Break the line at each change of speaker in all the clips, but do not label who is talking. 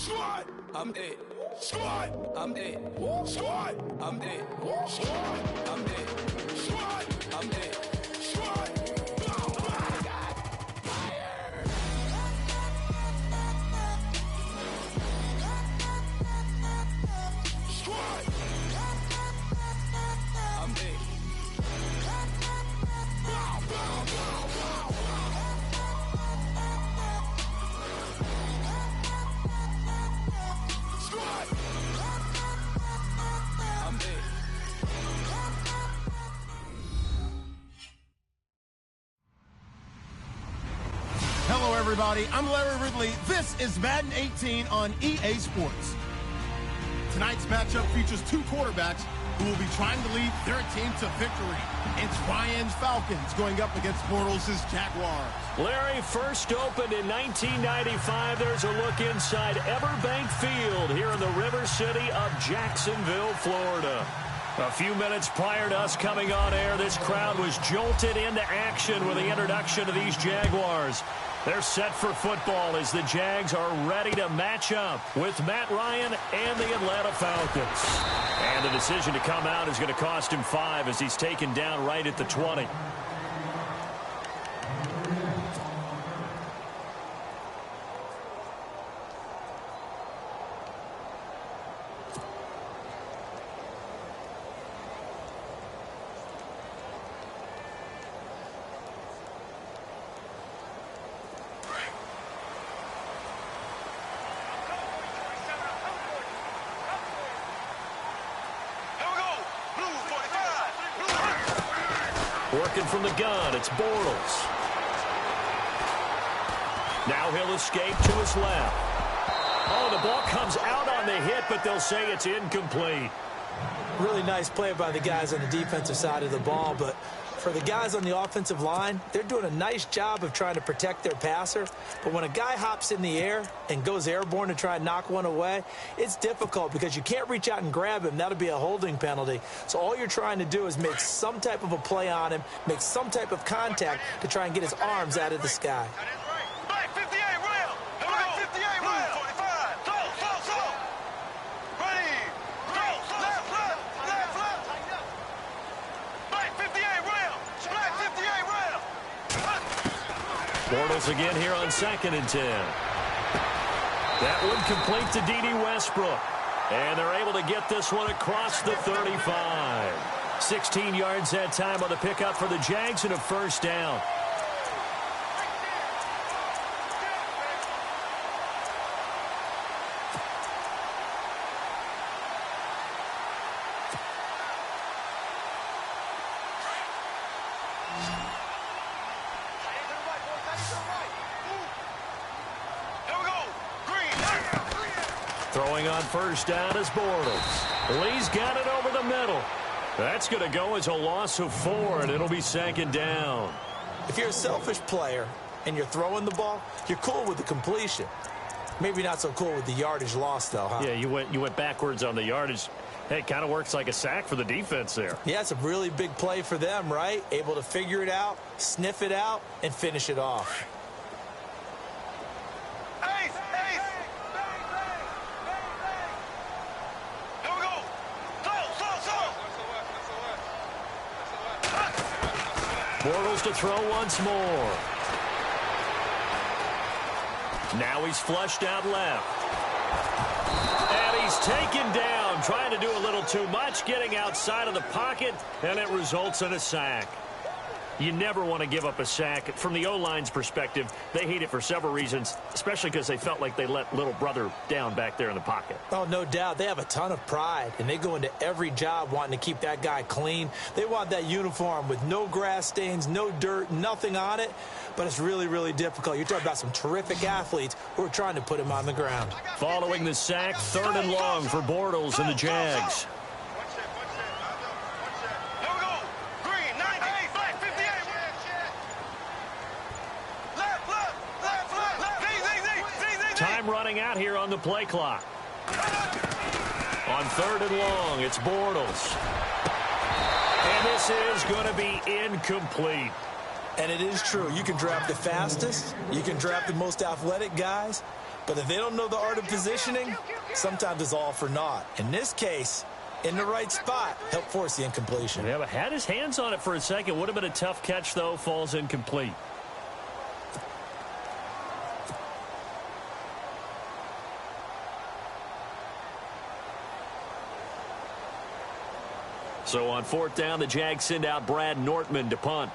Squad, I'm dead. Squad, I'm dead. Squad, I'm dead. Squad, I'm dead. Squad, I'm dead. Squad. Oh my God. Fire. Squad. I'm dead.
Hello, everybody. I'm Larry Ridley. This is Madden 18 on EA Sports. Tonight's matchup features two quarterbacks who will be trying to lead their team to victory. It's Ryan's Falcons going up against Bortles' Jaguars.
Larry, first opened in 1995. There's a look inside Everbank Field here in the River City of Jacksonville, Florida. A few minutes prior to us coming on air, this crowd was jolted into action with the introduction of these Jaguars. They're set for football as the Jags are ready to match up with Matt Ryan and the Atlanta Falcons. And the decision to come out is going to cost him 5 as he's taken down right at the 20. Working from the gun, it's Bortles. Now he'll escape to his left. Oh, the ball comes out on the hit, but they'll say it's incomplete.
Really nice play by the guys on the defensive side of the ball, but for the guys on the offensive line, they're doing a nice job of trying to protect their passer. But when a guy hops in the air and goes airborne to try and knock one away, it's difficult because you can't reach out and grab him. That'll be a holding penalty. So all you're trying to do is make some type of a play on him, make some type of contact to try and get his arms out of the sky.
Bortles again here on 2nd and 10. That one complete to D.D. Westbrook. And they're able to get this one across the 35. 16 yards that time on the pickup for the Jags and a first down. Throwing on first down is Bortles. Lee's got it over the middle. That's going to go as a loss of 4, and it'll be 2nd down.
If you're a selfish player and you're throwing the ball, you're cool with the completion. Maybe not so cool with the yardage loss, though, huh?
Yeah, you went backwards on the yardage. Hey, it kind of works like a sack for the defense there.
Yeah, it's a really big play for them, right? Able to figure it out, sniff it out, and finish it off.
Bortles to throw once more. Now he's flushed out left. And he's taken down, trying to do a little too much, getting outside of the pocket, and it results in a sack. You never want to give up a sack. From the O-line's perspective, they hate it for several reasons, especially because they felt like they let little brother down back there in the pocket.
Oh, no doubt. They have a ton of pride, and they go into every job wanting to keep that guy clean. They want that uniform with no grass stains, no dirt, nothing on it, but it's really, really difficult. You're talking about some terrific athletes who are trying to put him on the ground.
Following the sack, 3rd and long for Bortles and the Jags. Time running out here on the play clock. On 3rd and long, it's Bortles. And this is going to be incomplete.
And it is true. You can draft the fastest. You can draft the most athletic guys. But if they don't know the art of positioning, sometimes it's all for naught. In this case, in the right spot, help force the incompletion.
Yeah, but had his hands on it for a second. Would have been a tough catch, though. Falls incomplete. So on 4th down, the Jags send out Brad Nortman to punt.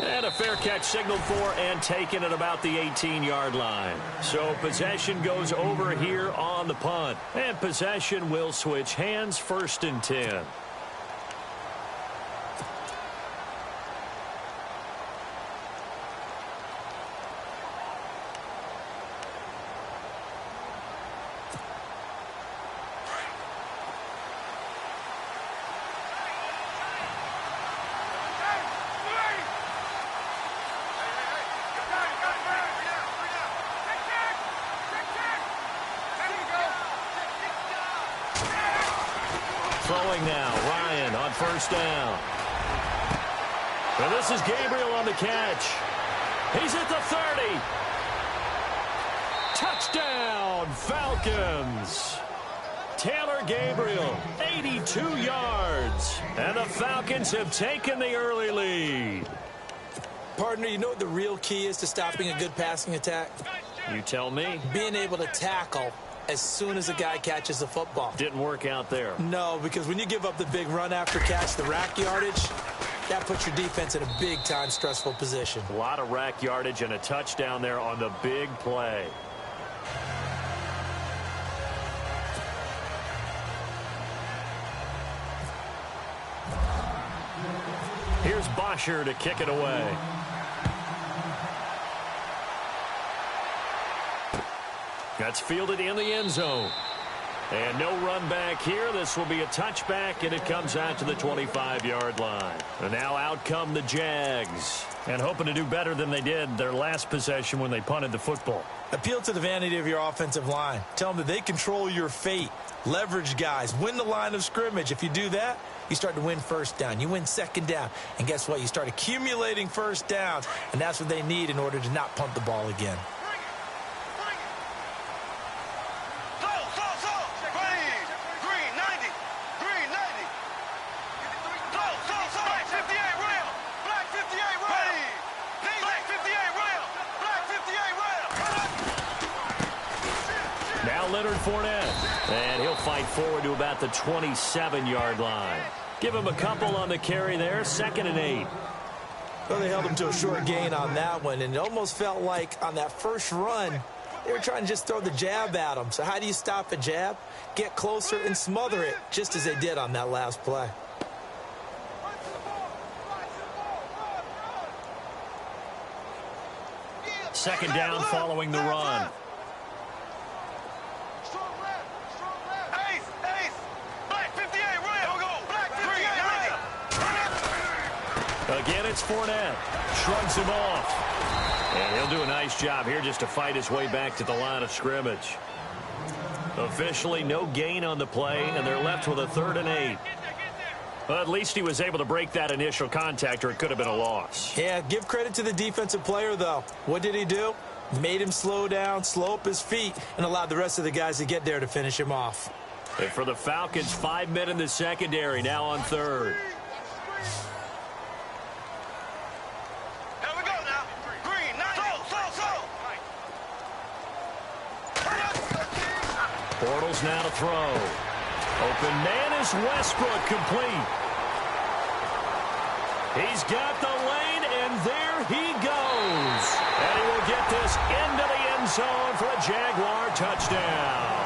And a fair catch signaled for and taken at about the 18-yard line. So possession goes over here on the punt. And possession will switch hands, 1st and 10. Throwing now, Ryan on 1st down. And this is Gabriel on the catch. He's at the 30. Touchdown, Falcons. Taylor Gabriel, 82 yards. And the Falcons have taken the early lead.
Partner, you know what the real key is to stopping a good passing attack?
You tell me.
Being able to tackle as soon as a guy catches the football.
Didn't work out there.
No, because when you give up the big run after catch, the rack yardage, that puts your defense in a big-time stressful position.
A lot of rack yardage and a touchdown there on the big play. Here's Bosher to kick it away. That's fielded in the end zone. And no run back here. This will be a touchback, and it comes out to the 25-yard line. And now out come the Jags. And hoping to do better than they did their last possession when they punted the football.
Appeal to the vanity of your offensive line. Tell them that they control your fate. Leverage guys. Win the line of scrimmage. If you do that, you start to win 1st down. You win 2nd down. And guess what? You start accumulating 1st downs. And that's what they need in order to not punt the ball again.
Leonard Fournette, and he'll fight forward to about the 27-yard line. Give him a couple on the carry there, 2nd and 8.
Well, they held him to a short gain on that one, and it almost felt like on that first run, they were trying to just throw the jab at him. So how do you stop a jab? Get closer and smother it, just as they did on that last play.
Second down following the run. Again, it's Fournette. Shrugs him off. And he'll do a nice job here just to fight his way back to the line of scrimmage. Officially, no gain on the play, and they're left with a 3rd and 8. Well, at least he was able to break that initial contact, or it could have been a loss.
Yeah, give credit to the defensive player, though. What did he do? Made him slow down, slow up his feet, and allowed the rest of the guys to get there to finish him off.
And for the Falcons, 5 men in the secondary, now on 3rd. Bortles now to throw. Open man is Westbrook, complete. He's got the lane, and there he goes. And he will get this into the end zone for a Jaguar touchdown.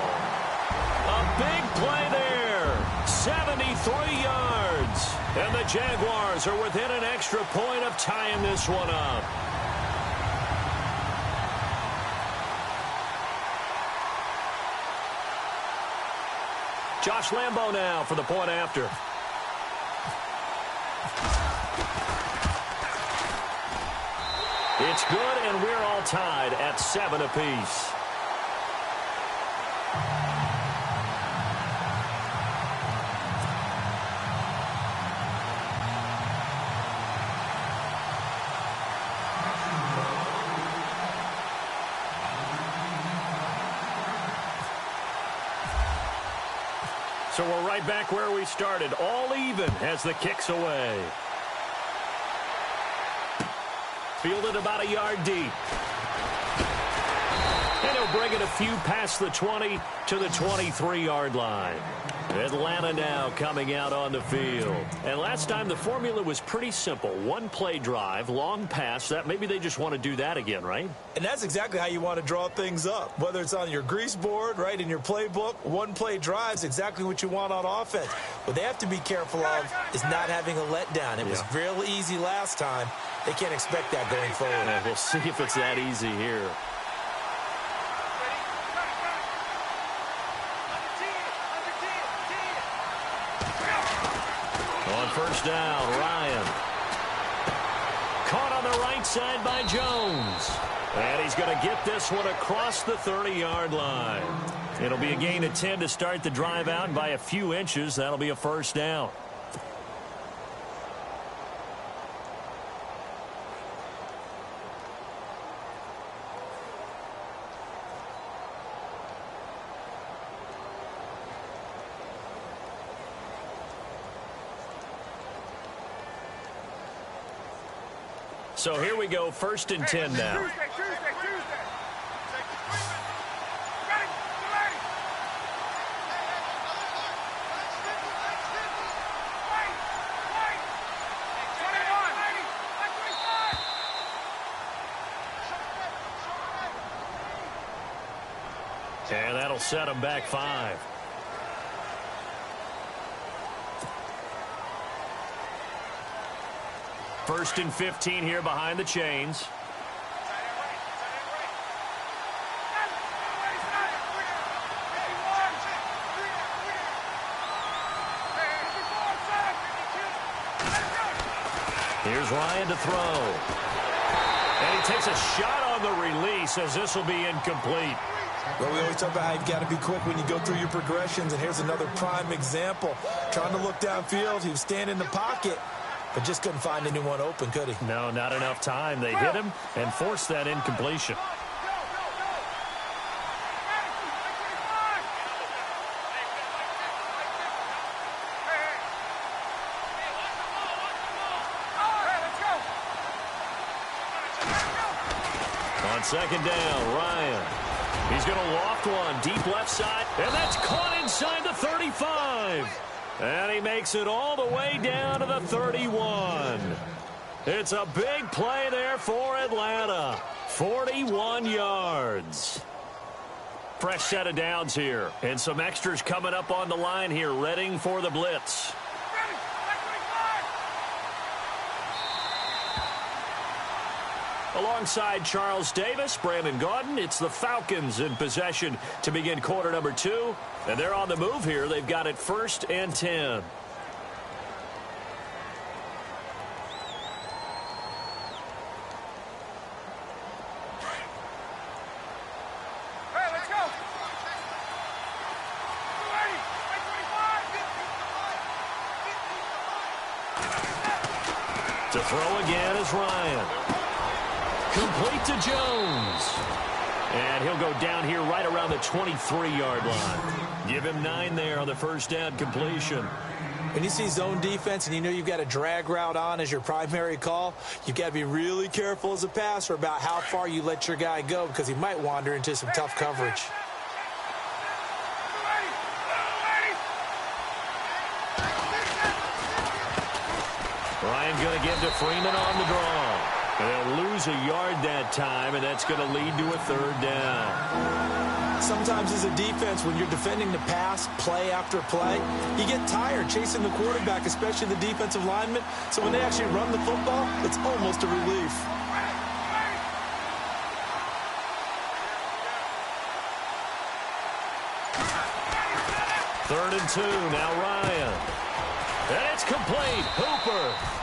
A big play there. 73 yards. And the Jaguars are within an extra point of tying this one up. Josh Lambo now for the point after. It's good, and we're all tied at 7 apiece. So we're right back where we started. All even as the kick's away. Fielded about a yard deep. And he'll bring it a few past the 20 to the 23-yard line. Atlanta now coming out on the field. And last time the formula was pretty simple. One play drive, long pass. That maybe they just want to do that again, right?
And that's exactly how you want to draw things up. Whether it's on your grease board, right, in your playbook, one play drive is exactly what you want on offense. What they have to be careful of is not having a letdown. It was real easy last time. They can't expect that going forward.
Yeah, we'll see if it's that easy here. On first down, Ryan. Caught on the right side by Jones. And he's going to get this one across the 30-yard line. It'll be a gain of 10 to start the drive out, and by a few inches, that'll be a first down. So here we go, first and 10 now. And that'll set them back 5. First and 15 here behind the chains. Here's Ryan to throw. And he takes a shot on the release as this will be incomplete.
Well, we always talk about how you've got to be quick when you go through your progressions, and here's another prime example. Trying to look downfield, he was standing in the pocket, but just couldn't find anyone open, could he?
No, not enough time. They hit him and forced that incompletion. On second down, Ryan. He's going to loft one deep left side, and that's caught inside the 35. And he makes it all the way down to the 31. It's a big play there for Atlanta. 41 yards. Fresh set of downs here. And some extras coming up on the line here, readying for the blitz. Alongside Charles Davis, Brandon Gaudin, it's the Falcons in possession to begin quarter number 2. And they're on the move here. They've got it first and 10. To throw again is Ryan. Complete to Jones. And he'll go down here right around the 23-yard line. Give him 9 there on the first down completion.
When you see zone defense and you know you've got a drag route on as your primary call, you've got to be really careful as a passer about how far you let your guy go because he might wander into some tough coverage.
Ryan going to give to Freeman on the draw. And they'll lose a yard that time, and that's going to lead to a third down.
Sometimes as a defense, when you're defending the pass, play after play, you get tired chasing the quarterback, especially the defensive lineman. So when they actually run the football, it's almost a relief.
Third and 2, now Ryan. And it's complete. Hooper.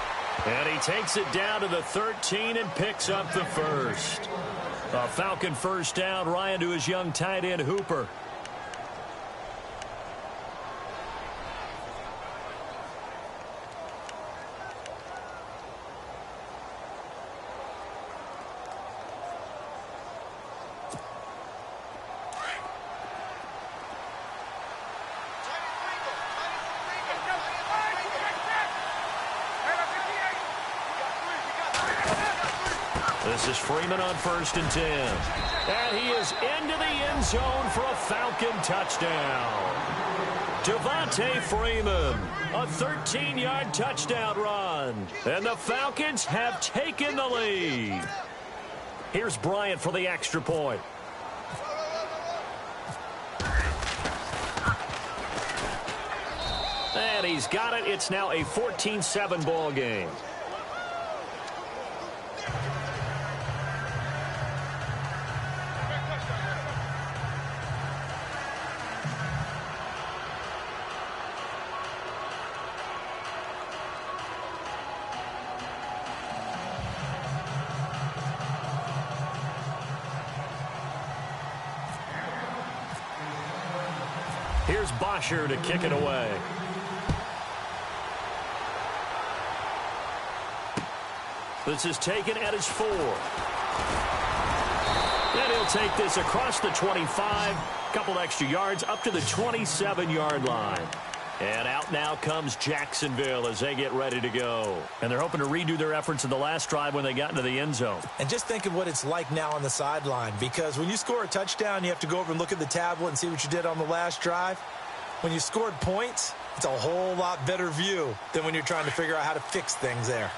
And he takes it down to the 13 and picks up the first. A Falcon first down. Ryan to his young tight end, Hooper. This is Freeman on 1st and 10. And he is into the end zone for a Falcon touchdown. Devontae Freeman, a 13-yard touchdown run. And the Falcons have taken the lead. Here's Bryant for the extra point. And he's got it. It's now a 14-7 ball game. Here's Bosher to kick it away. This is taken at his 4. And he'll take this across the 25. Couple extra yards up to the 27-yard line. And out now comes Jacksonville as they get ready to go. And they're hoping to redo their efforts in the last drive when they got into the end zone.
And just think of what it's like now on the sideline, because when you score a touchdown, you have to go over and look at the tablet and see what you did on the last drive. When you scored points, it's a whole lot better view than when you're trying to figure out how to fix things there.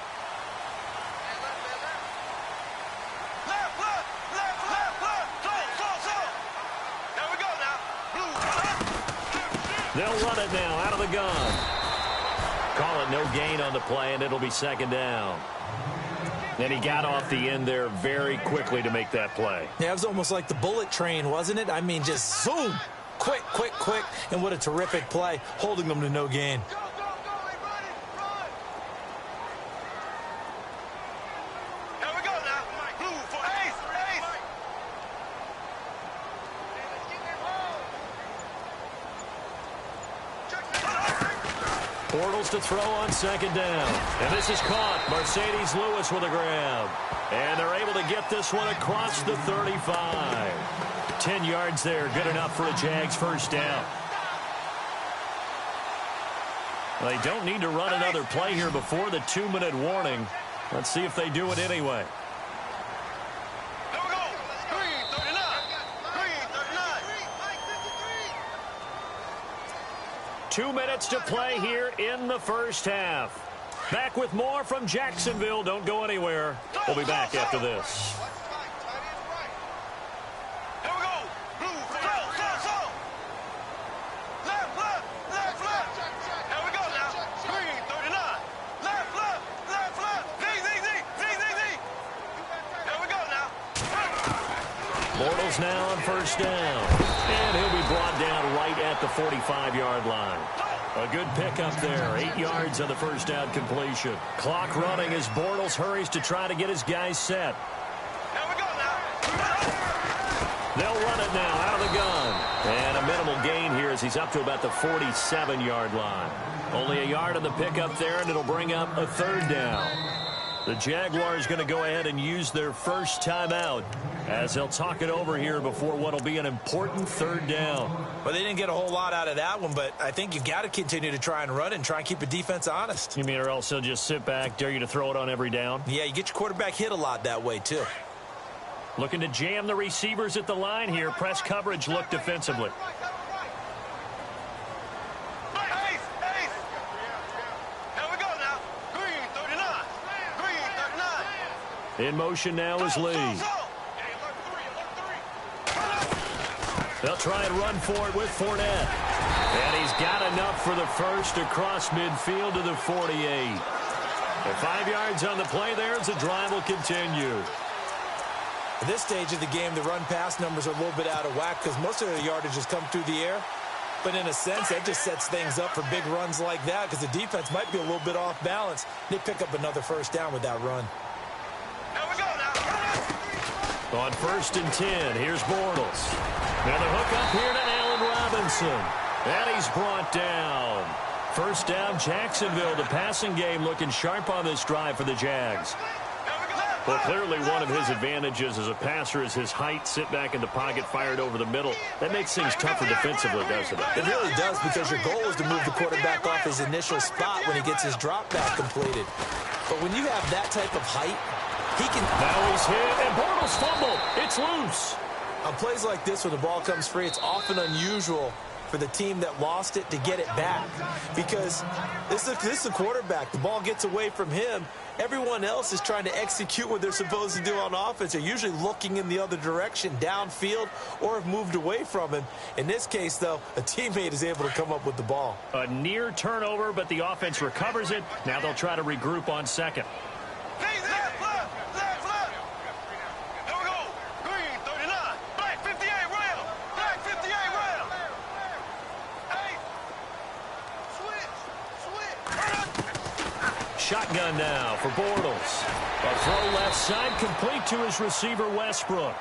They'll run it now out of the gun. Call it no gain on the play, and it'll be 2nd down. And he got off the end there very quickly to make that play.
Yeah, it was almost like the bullet train, wasn't it? I mean, just zoom. Quick, quick, quick. And what a terrific play, holding them to no gain.
Bortles to throw on 2nd down. And this is caught. Mercedes Lewis with a grab. And they're able to get this one across the 35. 10 yards there. Good enough for a Jags 1st down. Well, they don't need to run another play here before the 2-minute warning. Let's see if they do it anyway. 2 minutes to play here in the 1st half. Back with more from Jacksonville. Don't go anywhere. We'll be back after this. Bortles now on 1st down. And he'll be brought down right at the 45-yard line. A good pickup there. 8 yards on the 1st down completion. Clock running as Bortles hurries to try to get his guys set. They'll run it now out of the gun. And a minimal gain here as he's up to about the 47-yard line. Only a yard on the pickup there, and it'll bring up a 3rd down. The Jaguars going to go ahead and use their first timeout as they'll talk it over here before what will be an important 3rd down.
Well, they didn't get a whole lot out of that one, but I think you've got to continue to try and run and try and keep the defense honest.
You mean or else they'll just sit back, dare you to throw it on every down?
Yeah, you get your quarterback hit a lot that way, too.
Looking to jam the receivers at the line here. Press coverage look defensively. In motion now is Lee. They'll try and run for it with Fournette. And he's got enough for the first across midfield to the 48. And 5 yards on the play there as the drive will continue.
At this stage of the game, the run-pass numbers are a little bit out of whack because most of the yardage has come through the air. But in a sense, that just sets things up for big runs like that because the defense might be a little bit off balance. They pick up another 1st down with that run.
On 1st and 10, here's Bortles. Now the hook up here to Allen Robinson. And he's brought down. 1st down, Jacksonville. The passing game looking sharp on this drive for the Jags. Well, clearly one of his advantages as a passer is his height. Sit back in the pocket, fired over the middle. That makes things tougher defensively, doesn't it?
It really does because your goal is to move the quarterback off his initial spot when he gets his drop back completed. But when you have that type of height,
Now he's hit, and Bortles fumbled. It's loose.
On plays like this where the ball comes free, it's often unusual for the team that lost it to get it back, because this is a quarterback. The ball gets away from him. Everyone else is trying to execute what they're supposed to do on offense. They're usually looking in the other direction, downfield, or have moved away from him. In this case, though, a teammate is able to come up with the ball.
A near turnover, but the offense recovers it. Now they'll try to regroup on second. Shotgun now for Bortles. A throw left side complete to his receiver, Westbrook.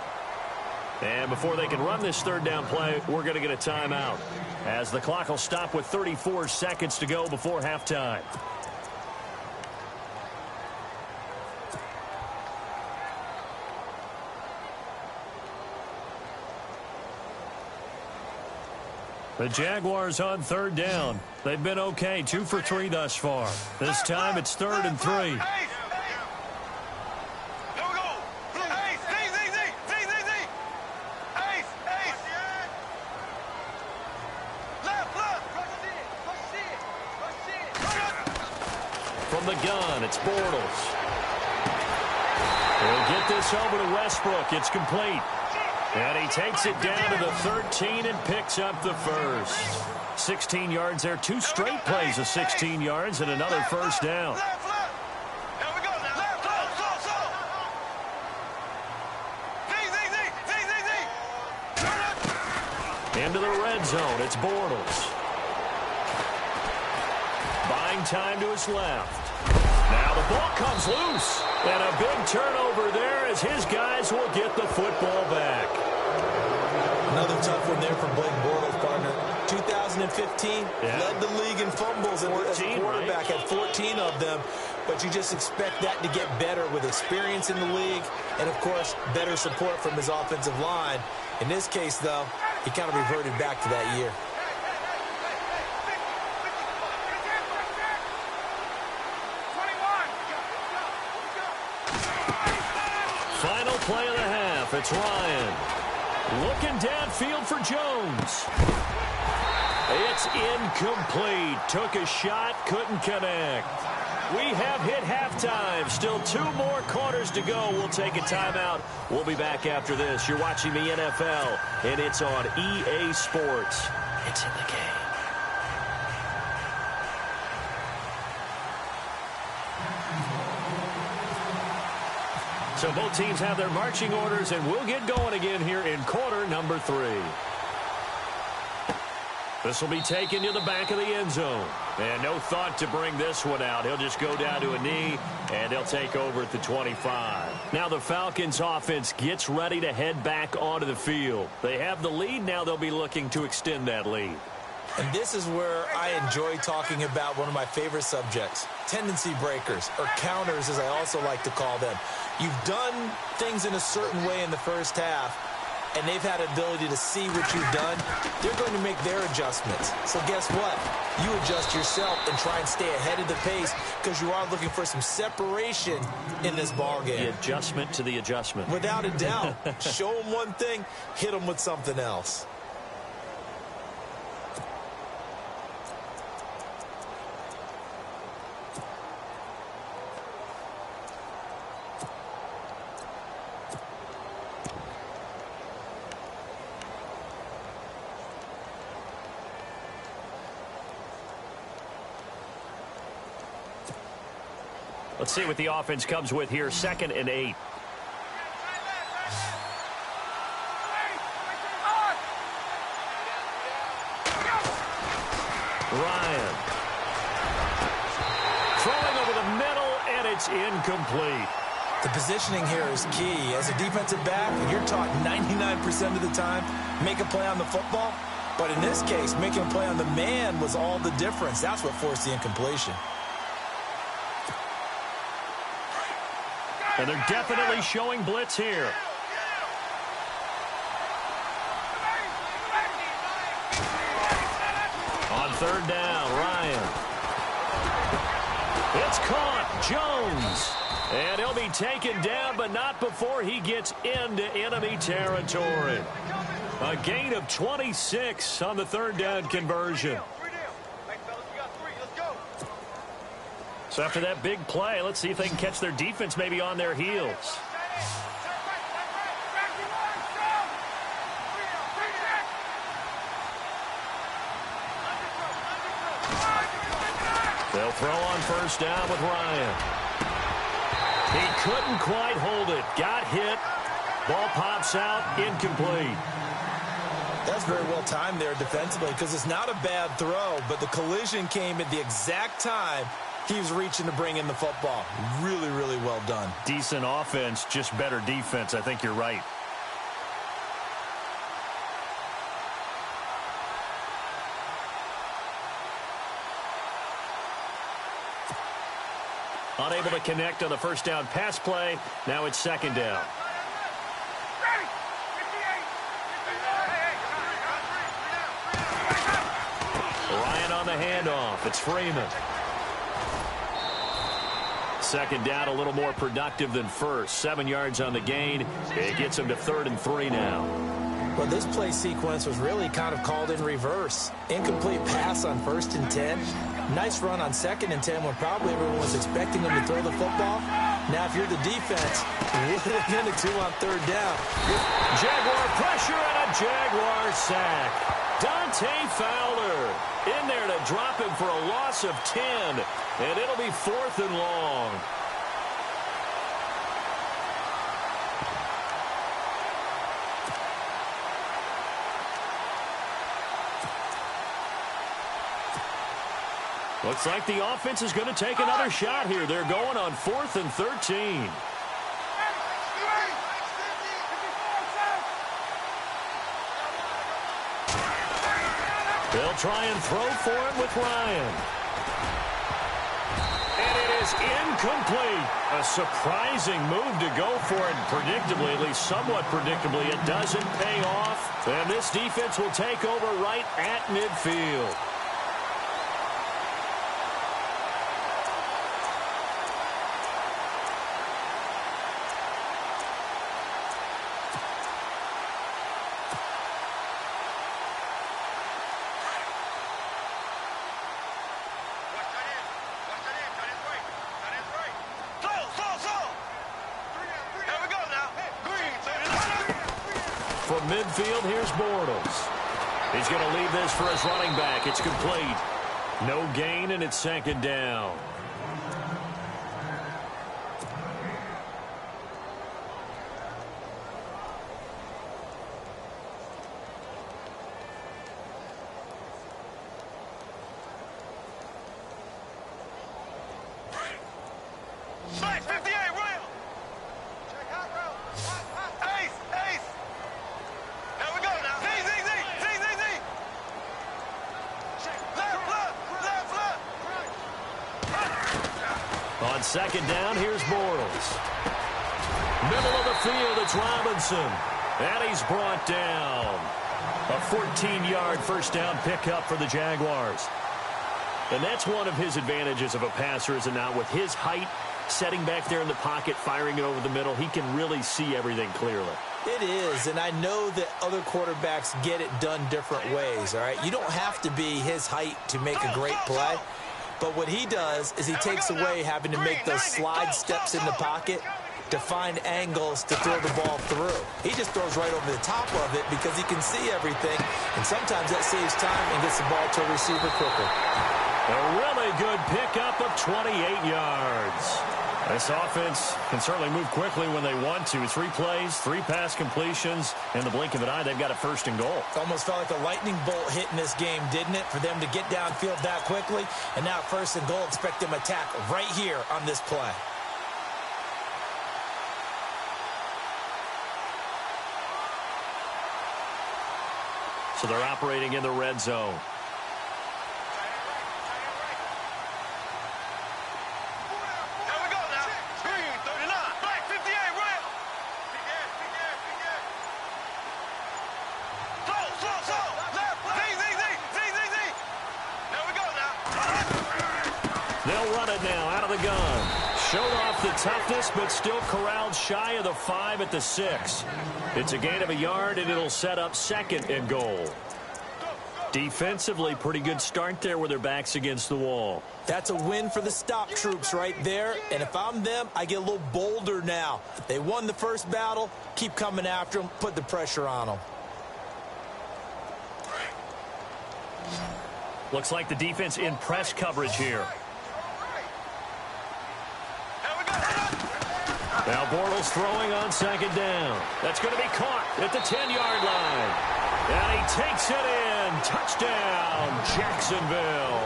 And before they can run this third down play, we're going to get a timeout, as the clock will stop with 34 seconds to go before halftime. The Jaguars on third down. They've been okay, 2 for 3 thus far. This time it's 3rd and 3. From the gun, it's Bortles. He'll get this over to Westbrook. It's complete. And he takes it down to the 13 and picks up the first. 16 yards there. 2 straight plays of 16 yards and another first down. Into the red zone. It's Bortles. Buying time to his left. Now the ball comes loose. And a big turnover there as his guys will get the football back.
Another tough one there for Blake Bortles, partner. 2015, led the league in fumbles as a quarterback, right? Had 14 of them. But you just expect that to get better with experience in the league and, of course, better support from his offensive line. In this case, though, he kind of reverted back to that year.
Final play of the half. It's Ryan. Looking downfield for Jones. It's incomplete. Took a shot, couldn't connect. We have hit halftime. Still 2 more quarters to go. We'll take a timeout. We'll be back after this. You're watching the NFL, and it's on EA Sports. It's in the game. So both teams have their marching orders, and we'll get going again here in quarter number 3. This will be taken to the back of the end zone. And no thought to bring this one out. He'll just go down to a knee, and they'll take over at the 25. Now the Falcons offense gets ready to head back onto the field. They have the lead. Now they'll be looking to extend that lead.
And this is where I enjoy talking about one of my favorite subjects, tendency breakers, or counters as I also like to call them. You've done things in a certain way in the first half, and they've had an ability to see what you've done. They're going to make their adjustments. So guess what? You adjust yourself and try and stay ahead of the pace because you are looking for some separation in this ballgame.
The adjustment to the adjustment.
Without a doubt. Show them one thing, hit them with something else.
Let's see what the offense comes with here. 2nd and 8. Ryan. Throwing over the middle, and it's incomplete.
The positioning here is key. As a defensive back, you're taught 99% of the time, make a play on the football. But in this case, making a play on the man was all the difference. That's what forced the incompletion.
And they're definitely showing blitz here. On 3rd down, Ryan. It's caught. Jones. And he'll be taken down, but not before he gets into enemy territory. A gain of 26 on the third down conversion. So after that big play, let's see if they can catch their defense maybe on their heels. They'll throw on first down with Ryan. He couldn't quite hold it. Got hit. Ball pops out. Incomplete.
That's very well timed there defensively because it's not a bad throw, but the collision came at the exact time he was reaching to bring in the football. Really, really well done.
Decent offense, just better defense. I think you're right. Unable to connect on the first down pass play. Now it's second down. Ryan on the handoff. It's Freeman. Second down, a little more productive than first. 7 yards on the gain. It gets him to 3rd and 3 now.
Well, this play sequence was really kind of called in reverse. Incomplete pass on 1st and 10. Nice run on 2nd and 10 when probably everyone was expecting him to throw the football. Now, if you're the defense, what are they going to do on 3rd down?
Jaguar pressure and a Jaguar sack. Dante Fowler in there to drop him for a loss of 10. And it'll be 4th and long. Looks like the offense is going to take another shot here. They're going on 4th and 13. They'll try and throw for it with Ryan. And it is incomplete. A surprising move to go for it. Predictably, at least somewhat predictably, it doesn't pay off. And this defense will take over right at midfield. From midfield, here's Bortles. He's going to leave this for his running back. It's complete. No gain, and it's 2nd down. On 2nd down, here's Bortles. Middle of the field, it's Robinson. And he's brought down. A 14-yard first down pickup for the Jaguars. And that's one of his advantages of a passer, is it not? With his height, setting back there in the pocket, firing it over the middle, he can really see everything clearly.
It is, and I know that other quarterbacks get it done different ways, all right? You don't have to be his height to make a great play. But what he does is he takes away having to make those slide steps in the pocket to find angles to throw the ball through. He just throws right over the top of it because he can see everything, and sometimes that saves time and gets the ball to a receiver quicker.
A really good pickup of 28 yards. This offense can certainly move quickly when they want to. 3 plays, 3 pass completions. In the blink of an eye, they've got a 1st and goal.
Almost felt like a lightning bolt hit in this game, didn't it? For them to get downfield that quickly. And now 1st and goal, expect them to attack right here on this play.
So they're operating in the red zone. They'll run it now out of the gun. Showed off the toughness, but still corralled shy of the 5 at the 6. It's a gain of a yard, and it'll set up 2nd and goal. Defensively, pretty good start there with their backs against the wall.
That's a win for the stop troops right there. And if I'm them, I get a little bolder now. They won the first battle. Keep coming after them. Put the pressure on them.
Looks like the defense in press coverage here. Now Bortles throwing on 2nd down. That's going to be caught at the 10-yard line. And he takes it in. Touchdown, Jacksonville.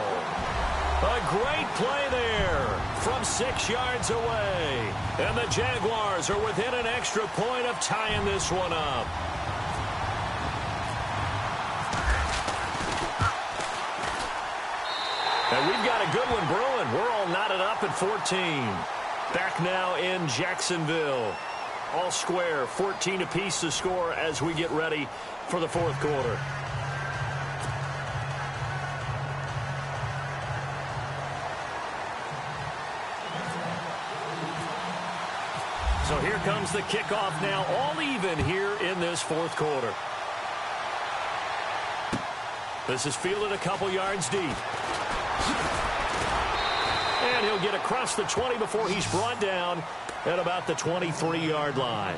A great play there from 6 yards away. And the Jaguars are within an extra point of tying this one up. And we've got a good one brewing. We're all knotted up at 14. Back now in Jacksonville. All square, 14 apiece to score as we get ready for the 4th quarter. So here comes the kickoff now, all even here in this 4th quarter. This is fielded a couple yards deep. And he'll get across the 20 before he's brought down at about the 23-yard line.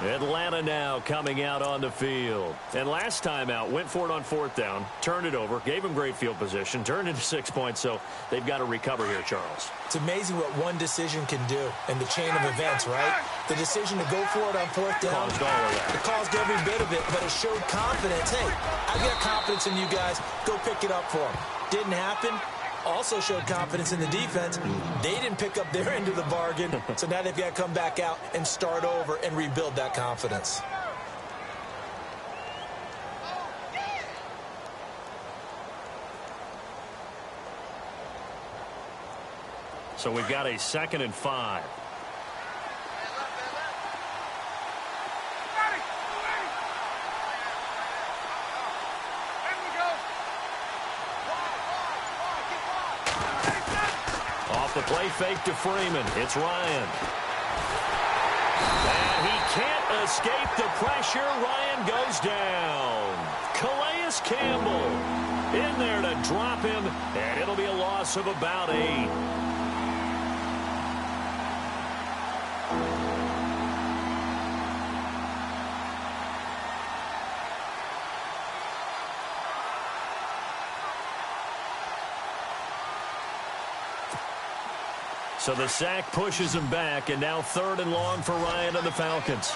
Atlanta now coming out on the field. And last time out, went for it on 4th down, turned it over, gave him great field position, turned into 6 points, so they've got to recover here, Charles.
It's amazing what one decision can do in the chain of events, right? The decision to go for it on 4th down,
Caused all of that.
it caused every bit of it, but it showed confidence. Hey, I've got confidence in you guys. Go pick it up for them. Didn't happen. Also showed confidence in the defense. They didn't pick up their end of the bargain, so now they've got to come back out and start over and rebuild that confidence.
So we've got a 2nd and 5. Off the play fake to Freeman. It's Ryan. And he can't escape the pressure. Ryan goes down. Calais Campbell in there to drop him, and it'll be a loss of about 8. So the sack pushes him back, and now 3rd and long for Ryan and the Falcons.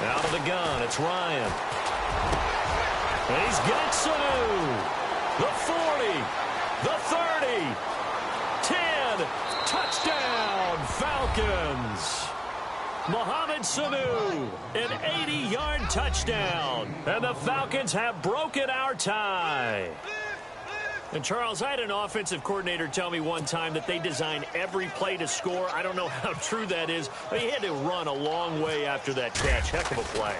Out of the gun, it's Ryan. And he's got Sanu. The 40, the 30, 10, touchdown, Falcons. Mohamed Sanu, an 80-yard touchdown. And the Falcons have broken our tie. And, Charles, I had an offensive coordinator tell me one time that they design every play to score. I don't know how true that is, but he had to run a long way after that catch. Heck of a play.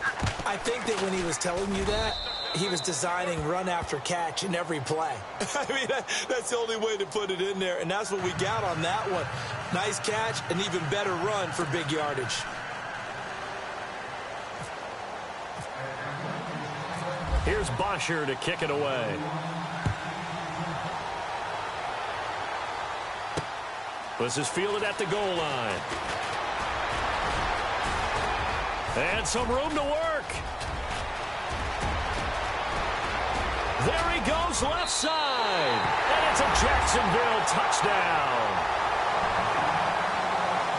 I think that when he was telling you that, he was designing run after catch in every play. I mean, that's the only way to put it in there, and that's what we got on that one. Nice catch, an even better run for big yardage.
Here's Bosher to kick it away. This is fielded at the goal line. And some room to work. There he goes left side. And it's a Jacksonville touchdown.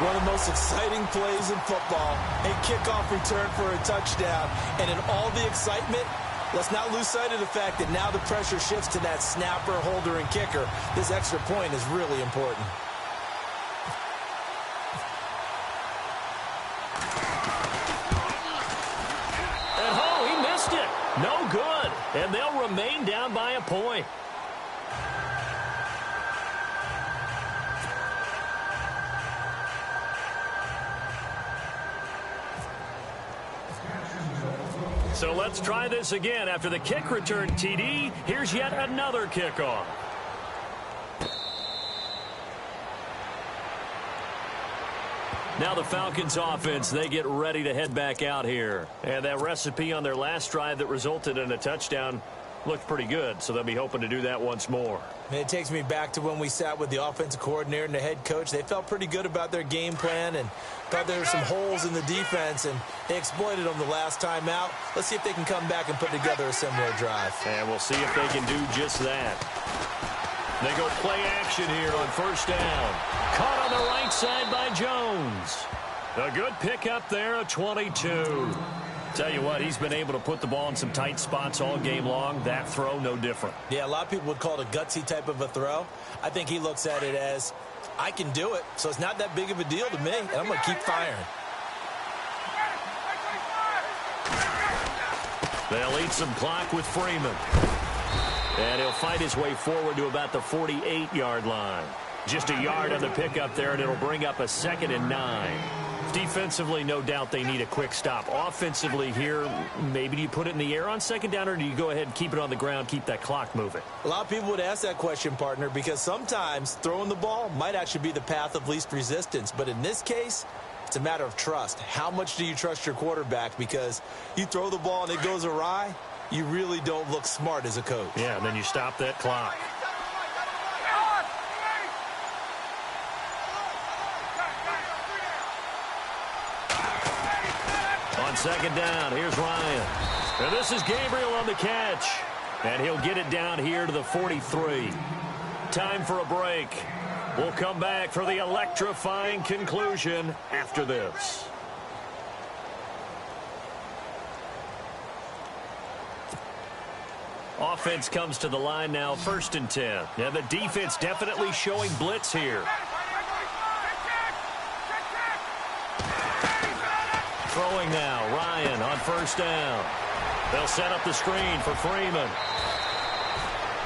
One of the most exciting plays in football. A kickoff return for a touchdown. And in all the excitement, let's not lose sight of the fact that now the pressure shifts to that snapper, holder, and kicker. This extra point is really important.
No good, and they'll remain down by a point. So let's try this again. After the kick return TD, here's yet another kickoff. Now the Falcons offense, they get ready to head back out here. And that recipe on their last drive that resulted in a touchdown looked pretty good, so they'll be hoping to do that once more.
It takes me back to when we sat with the offensive coordinator and the head coach. They felt pretty good about their game plan and thought there were some holes in the defense, and they exploited them the last time out. Let's see if they can come back and put together a similar drive.
And we'll see if they can do just that. They go play action here on first down. Caught on the right side by Jones. A good pickup there, a 22. Tell you what, he's been able to put the ball in some tight spots all game long. That throw, no different.
Yeah, a lot of people would call it a gutsy type of a throw. I think he looks at it as, I can do it, so it's not that big of a deal to me, and I'm going to keep firing.
They'll eat some clock with Freeman. And he'll fight his way forward to about the 48-yard line. Just a yard on the pickup there, and it'll bring up a 2nd and 9. Defensively, no doubt they need a quick stop. Offensively here, maybe do you put it in the air on second down, or do you go ahead and keep it on the ground, keep that clock moving?
A lot of people would ask that question, partner, because sometimes throwing the ball might actually be the path of least resistance. But in this case, it's a matter of trust. How much do you trust your quarterback? Because you throw the ball and it goes awry, you really don't look smart as a coach.
Yeah, and then you stop that clock. On second down, here's Ryan. And this is Gabriel on the catch. And he'll get it down here to the 43. Time for a break. We'll come back for the electrifying conclusion after this. Offense comes to the line now, 1st and 10. Now the defense definitely showing blitz here. Throwing now, Ryan on first down. They'll set up the screen for Freeman.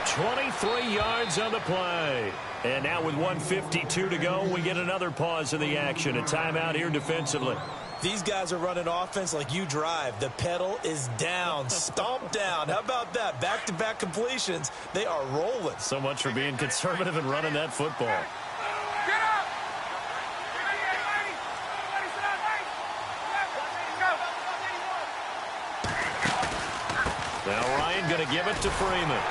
23 yards on the play. And now with 1:52 to go, we get another pause in the action. A timeout here defensively.
These guys are running offense like you drive. The pedal is down, stomp down. How about that? Back-to-back completions. They are rolling.
So much for being conservative and running that football. Now Ryan going to give it to Freeman.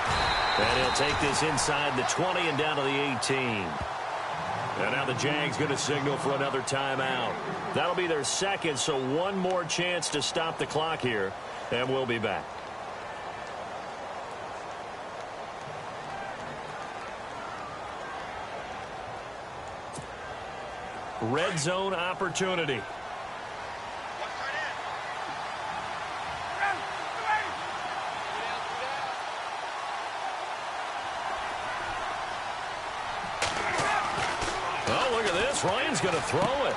And he'll take this inside the 20 and down to the 18. And now the Jags going to signal for another timeout. That'll be their 2nd, so one more chance to stop the clock here. And we'll be back. Red zone opportunity. Ryan's going to throw it.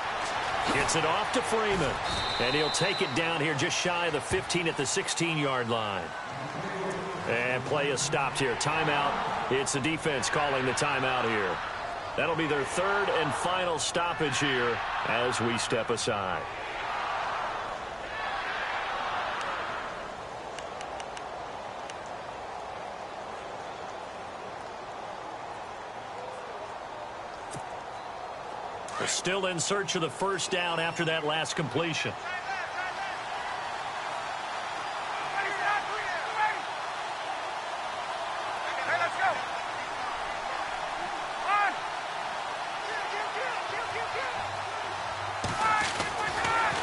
Gets it off to Freeman. And he'll take it down here just shy of the 15 at the 16-yard line. And play is stopped here. Timeout. It's the defense calling the timeout here. That'll be their 3rd and final stoppage here as we step aside. They're still in search of the first down after that last completion.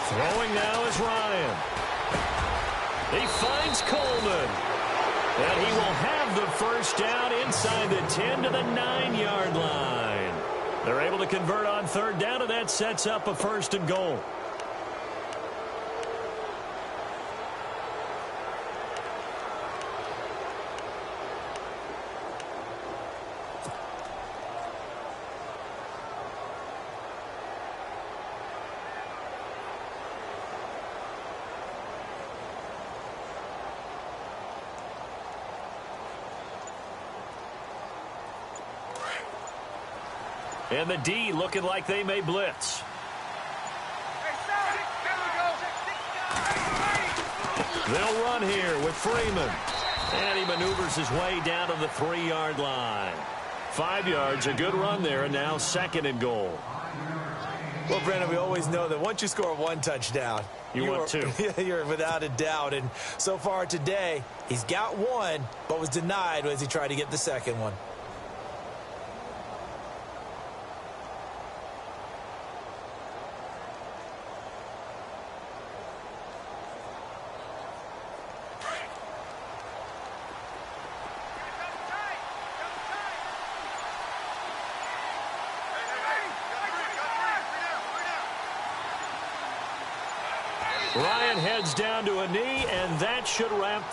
Throwing now is Ryan. He finds Coleman. And he will have the first down inside the 10 to the 9-yard line. They're able to convert on 3rd down, and that sets up a 1st and goal. And the D looking like they may blitz. They'll run here with Freeman. And he maneuvers his way down to the 3-yard line. 5 yards, a good run there, and now 2nd and goal.
Well, Brandon, we always know that once you score 1 touchdown,
you want 2.
You're without a doubt. And so far today, he's got 1, but was denied as he tried to get the 2nd one. Ryan heads down to a knee, and that should wrap